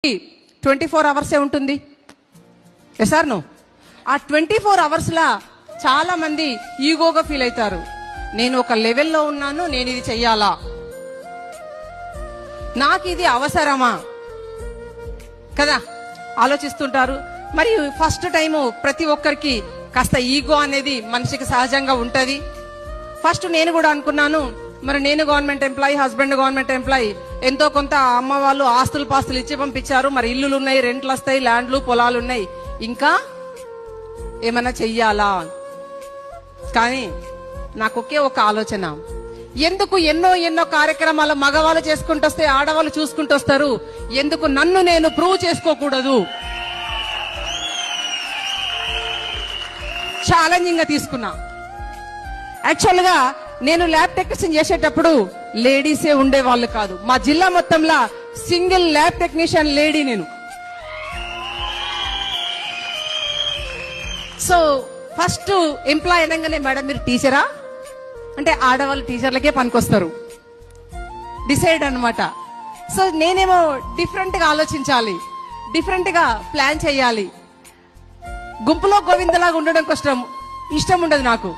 24 అవర్సే ఉంటుంది. Sir no ఆ 24 అవర్స్లా చాలా మంది ఈగోగా ఫీల్ అవుతారు. నేను ఒక లెవెల్లో ఉన్నాను, నేను ఇది చెయ్యాలా, నాకు ఇది అవసరమా కదా ఆలోచిస్తుంటారు. మరి ఫస్ట్ టైము ప్రతి ఒక్కరికి కాస్త ఈగో అనేది మనిషికి సహజంగా ఉంటది. ఫస్ట్ నేను కూడా అనుకున్నాను, మరి నేను government employee, husband government employee, ఎంతో కొంత అమ్మ వాళ్ళు ఆస్తులు పాస్తులు ఇచ్చి పంపించారు, మరి ఇల్లులు ఉన్నాయి, రెంట్లు వస్తాయి, ల్యాండ్లు పొలాలు ఉన్నాయి, ఇంకా ఏమైనా చెయ్యాలా. కానీ నాకు ఒకే ఒక ఆలోచన, ఎందుకు ఎన్నో కార్యక్రమాలు మగవాళ్ళు చేసుకుంటూ వస్తే ఆడవాళ్ళు చూసుకుంటూ వస్తారు, ఎందుకు నన్ను నేను ప్రూవ్ చేసుకోకూడదు, ఛాలెంజింగ్ గా తీసుకున్నా. యాక్చువల్ గా నేను ల్యాబ్ టెక్నీషియన్ చేసేటప్పుడు లేడీసే ఉండేవాళ్ళు కాదు. మా జిల్లా మొత్తంలో సింగిల్ ల్యాబ్ టెక్నీషియన్ లేడీ నేను. సో ఫస్ట్ ఎంప్లాయ్ అనగానే, మేడం మీరు టీచరా అంటే ఆడవాళ్ళు టీచర్లకే పనికొస్తారు డిసైడ్ అనమాట. సో నేనేమో డిఫరెంట్ గా ఆలోచించాలి, డిఫరెంట్ గా ప్లాన్ చేయాలి. గుంపులో గోవిందలాగా ఉండడం ఇష్టం ఉండదు నాకు.